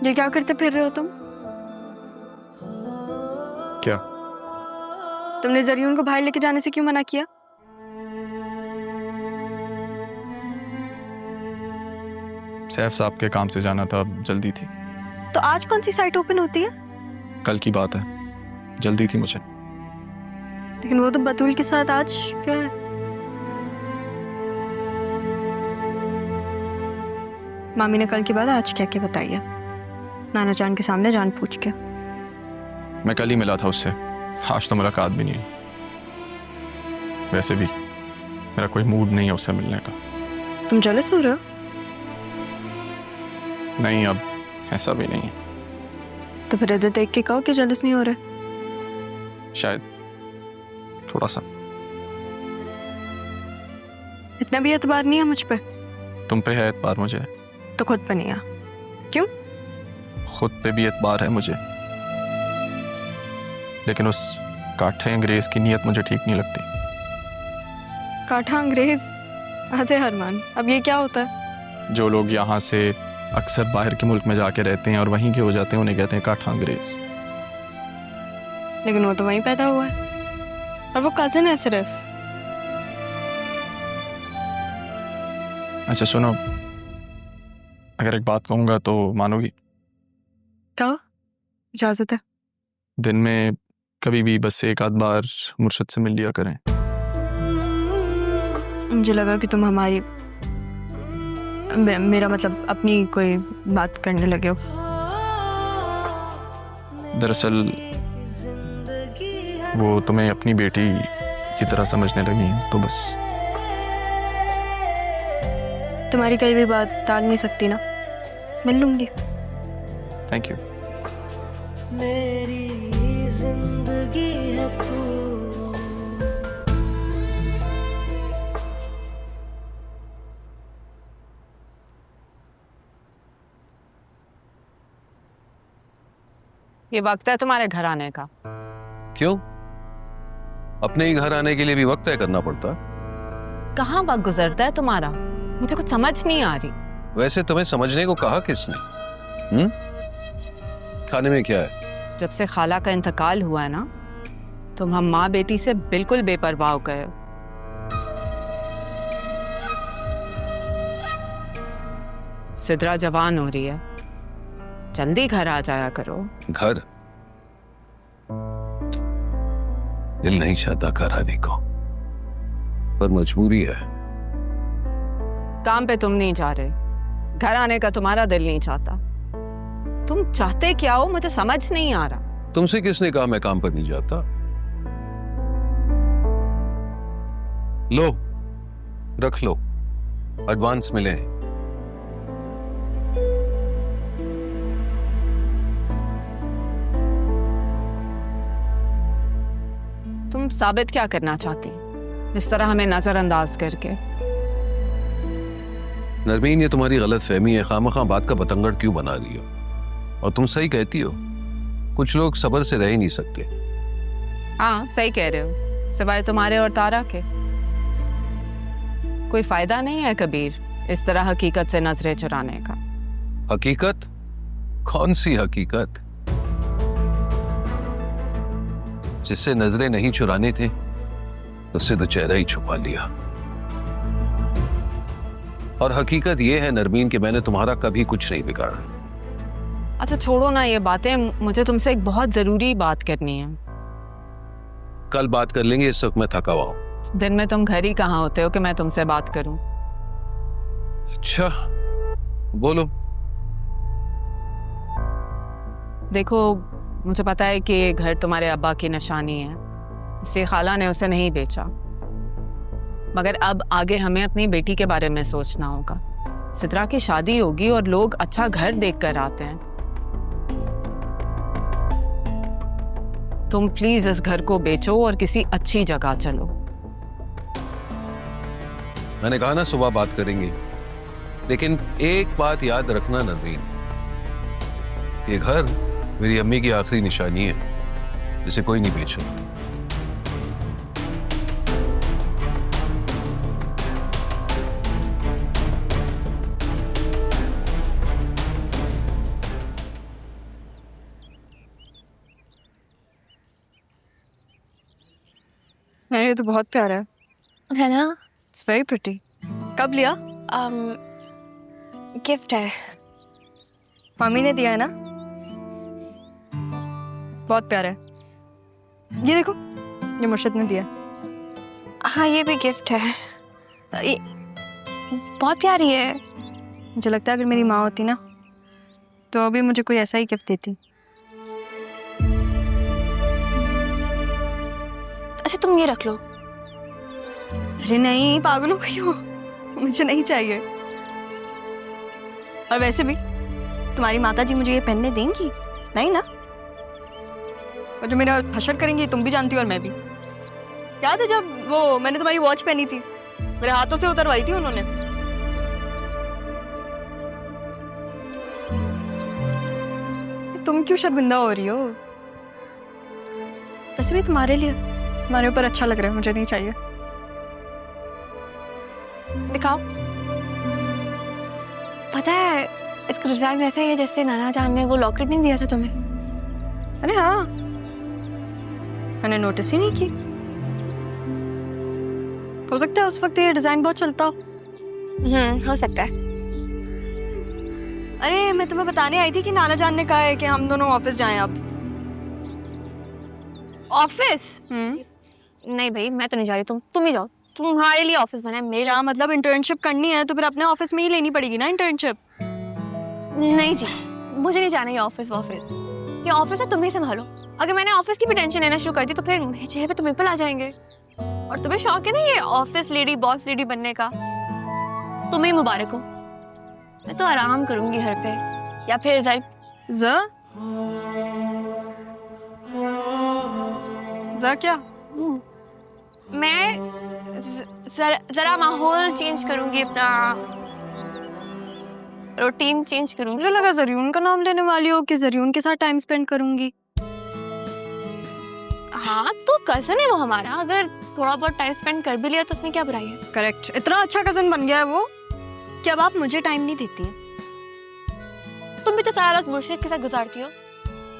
ये क्या करते फिर रहे हो तुम? क्या? तुमने जरियून को बाहर लेके जाने से क्यों मना किया? सैफ साहब के काम से जाना था, अब जल्दी थी। तो आज कौन सी साइट ओपन होती है? कल की बात है, जल्दी थी मुझे। लेकिन वो तो बतूल के साथ आज फिर। मामी ने कल की बात आज कह के बताई है, नाना जान के सामने जान पूछ के। मैं कल ही मिला था उससे, आज तो मुलाकात भी नहीं हुई। वैसे भी मेरा कोई मूड नहीं है उससे मिलने का। तुम जेलस हो रहे हो? नहीं, अब ऐसा भी नहीं है। तो फिर इधर देख के कहो कि जेलस नहीं हो रहे। शायद थोड़ा सा। इतना भी एतबार नहीं है मुझ पे? तुम पे है एतबार मुझे, तो खुद पे नहीं है। क्यों? खुद पे भी एतबार है मुझे, लेकिन उस काठे अंग्रेज की नीयत मुझे ठीक नहीं लगती। काठा अंग्रेज? आधे हरमान, अब ये क्या होता है? जो लोग यहाँ से अक्सर बाहर के मुल्क में जाके रहते हैं और वहीं के हो जाते हैं, उन्हें कहते हैं काठा अंग्रेज। लेकिन वो तो वहीं पैदा हुआ है और वो कजिन है सिर्फ। अच्छा सुनो, अगर एक बात कहूंगा तो मानोगी? कहो, इजाजत है। दिन में कभी भी बस एक आध बार मुर्शद से मिल लिया करें। मुझे लगा कि तुम हमारी मेरा मतलब अपनी कोई बात करने लगे हो। दरअसल वो तुम्हें अपनी बेटी की तरह समझने लगी हैं, तो बस। तुम्हारी कई भी बात टाल नहीं सकती ना, मिल लूंगी। Thank you. मेरी जिंदगी है तू। ये वक्त है तुम्हारे घर आने का। क्यों? अपने ही घर आने के लिए भी वक्त तय करना पड़ता? कहाँ वक्त गुजरता है तुम्हारा, मुझे कुछ समझ नहीं आ रही। वैसे तुम्हें समझने को कहा किसने? खाने में क्या है? जब से खाला का इंतकाल हुआ है ना, तुम हम माँ बेटी से बिल्कुल बेपरवाह हो गए हो। सिद्रा जवान हो रही है, जल्दी घर आ जाया करो। घर? दिल नहीं चाहता घर आने को, पर मजबूरी है। काम पे तुम नहीं जा रहे, घर आने का तुम्हारा दिल नहीं चाहता। तुम चाहते क्या हो, मुझे समझ नहीं आ रहा। तुमसे किसने कहा मैं काम पर नहीं जाता? लो, रख लो, एडवांस मिले हैं। तुम साबित क्या करना चाहती इस तरह हमें नजरअंदाज करके? नरमीन, ये तुम्हारी गलत फहमी है। खामखा बात का बतंगड़ क्यों बना रही हो? और तुम सही कहती हो, कुछ लोग सब्र से रह ही नहीं सकते। हाँ सही कह रहे हो, सिवाय तुम्हारे और तारा के। कोई फायदा नहीं है कबीर इस तरह हकीकत से नजरें चुराने का। हकीकत? कौन सी हकीकत? जिससे नजरें नहीं चुराने थे उससे तो चेहरा ही छुपा लिया। और हकीकत यह है नरमीन कि मैंने तुम्हारा कभी कुछ नहीं बिगाड़ा। अच्छा छोड़ो ना ये बातें, मुझे तुमसे एक बहुत जरूरी बात करनी है। कल बात कर लेंगे, इस वक्त मैं थका हुआ हूं। दिन में तुम घर ही कहाँ होते हो कि मैं तुमसे बात करूं? अच्छा बोलो। देखो, मुझे पता है कि ये घर तुम्हारे अब्बा की निशानी है, इसलिए खाला ने उसे नहीं बेचा। मगर अब आगे हमें अपनी बेटी के बारे में सोचना होगा। सिद्रा की शादी होगी और लोग अच्छा घर देखकर आते हैं। तुम प्लीज इस घर को बेचो और किसी अच्छी जगह चलो। मैंने कहा ना सुबह बात करेंगे, लेकिन एक बात याद रखना नरमीन, ये घर मेरी अम्मी की आखिरी निशानी है, जिसे कोई नहीं बेच सकता। ये तो बहुत प्यारा है ना? It's very pretty. कब लिया? गिफ्ट है। मम्मी ने दिया है ना? बहुत प्यारा है। ये देखो, ये मुर्शिद ने दिया। हाँ, ये भी गिफ्ट है। ये बहुत प्यारी है। मुझे लगता है अगर मेरी माँ होती ना तो अभी मुझे कोई ऐसा ही गिफ्ट देती। अच्छा, तुम ये रख लो। अरे नहीं, पागल हो गई हो, मुझे नहीं चाहिए। और वैसे भी तुम्हारी माता जी मुझे ये पहनने देंगी नहीं ना? और जो मेरा हशर करेंगी तुम भी जानती हो और मैं भी। याद है जब वो मैंने तुम्हारी वॉच पहनी थी, मेरे हाथों से उतरवाई थी उन्होंने। तुम क्यों शर्मिंदा हो रही हो? वैसे भी तुम्हारे लिए, तुम्हारे ऊपर अच्छा लग रहा है, मुझे नहीं चाहिए। दिखाओ। पता है इसका डिजाइन वैसा ही है जैसे नाना जान ने वो लॉकेट नहीं दिया था तुम्हें। अरे हाँ, मैंने नोटिस ही नहीं की। हो सकता है उस वक्त ये डिजाइन बहुत चलता हो। हो सकता है। अरे मैं तुम्हें बताने आई थी कि नाना जान ने कहा है कि हम दोनों ऑफिस जाएं अब। ऑफिस? नहीं भाई, मैं तो नहीं जा रही। तुम ही जाओ। तुम्हारे लिए ऑफिस बना है, मेरे लिए। क्या मतलब? इंटर्नशिप करनी है तो फिर अपने ऑफिस में ही लेनी पड़ेगी ना इंटर्नशिप। नहीं जी, मुझे नहीं जाना ये ऑफिस। ये ऑफिस है, तुम ही संभालो। अगर मैंने ऑफिस की भी टेंशन लेना शुरू कर दी तो फिर मेरे चेहरे पे तो पिंपल आ जाएंगे। और तुम्हें शौक है ना ये ऑफिस लेडी, बॉस लेडी बनने का? तुम्हें मुबारक हो। मैं तो आराम करूंगी घर पे, या फिर ज़रा क्या? मैं जरा माहौल चेंज करूंगी, अपना रूटीन चेंज करूंगी। मुझे लगा जरियून का नाम लेने वाली हो कि जरियून के साथ टाइम स्पेंड करूंगी। हाँ, तो कजन है वो हमारा, अगर थोड़ा बहुत टाइम स्पेंड कर भी लिया तो उसमें क्या बुराई है? करेक्ट। इतना अच्छा कजन बन गया है वो कि अब आप मुझे टाइम नहीं देती हैं। तुम भी तो सारा वक्त मुर्शिद के साथ गुजारती हो।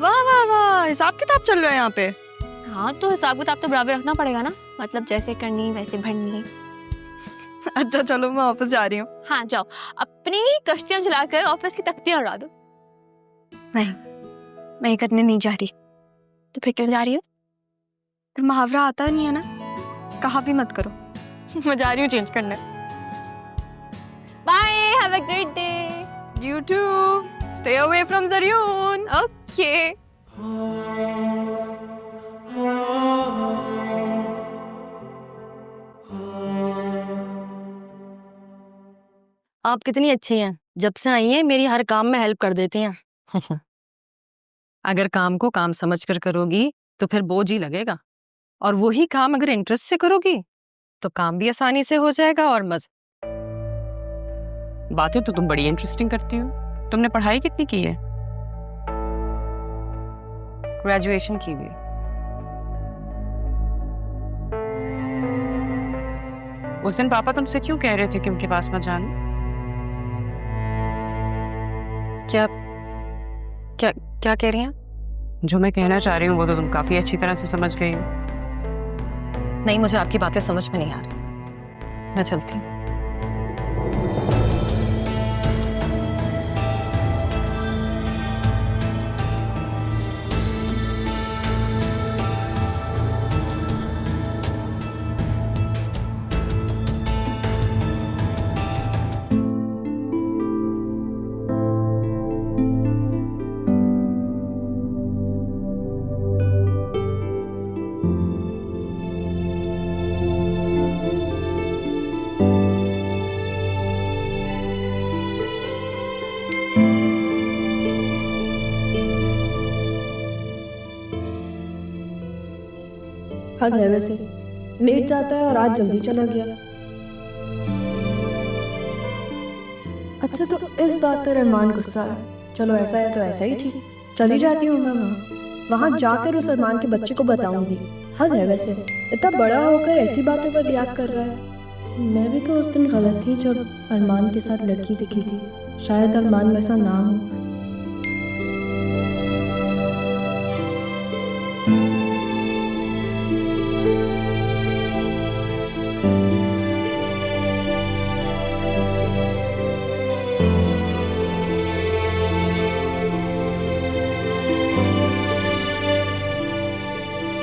वाह वाह वाह, हिसाब किताब चल रहा है यहाँ पे। हाँ, तो हिसाब किताब तो बराबर रखना पड़ेगा ना, मतलब जैसे करनी वैसे भरनी। अच्छा चलो, मैं ऑफिस जा रही हूँ। हाँ जाओ, अपनी कश्तियां चलाकर ऑफिस की तख्तियां उड़ा दो। नहीं, मैं ये करने नहीं जा रही। तो फिर क्यों जा रही हो? फिर मुहावरा आता नहीं है ना, कहा भी मत करो। मैं जा रही हूँ चेंज करने। Bye, have a great day. You too. Stay away from Zaryun. Okay. आप कितनी अच्छी हैं, जब से आई हैं मेरी हर काम में हेल्प कर देती हैं। अगर काम को काम समझकर करोगी तो फिर बोझ ही लगेगा, और वही काम अगर इंटरेस्ट से करोगी तो काम भी आसानी से हो जाएगा और बातें तो तुम बड़ी इंटरेस्टिंग करती हो। तुमने पढ़ाई कितनी की है? ग्रेजुएशन की हुई। उस दिन पापा तुमसे क्यों कह रहे थे कि उनके पास मत जाना? क्या क्या क्या कह रही हैं? जो मैं कहना चाह रही हूँ वो तो तुम काफी अच्छी तरह से समझ गई हो। नहीं, मुझे आपकी बातें समझ में नहीं आ रही। मैं चलती हूँ। हद है वैसे, लेट जाता है और आज जल्दी चला गया। अच्छा, तो इस बात पर अरमान गुस्सा है। चलो ऐसा है तो ऐसा ही ठीक, चली जाती हूँ मैं वहाँ जाकर उस अरमान के बच्चे को बताऊंगी। हद है वैसे, इतना बड़ा होकर ऐसी बातों पर रिएक्ट कर रहा है। मैं भी तो उस दिन गलत थी जब अरमान के साथ लड़की दिखी थी। शायद अरमान वैसा ना हो,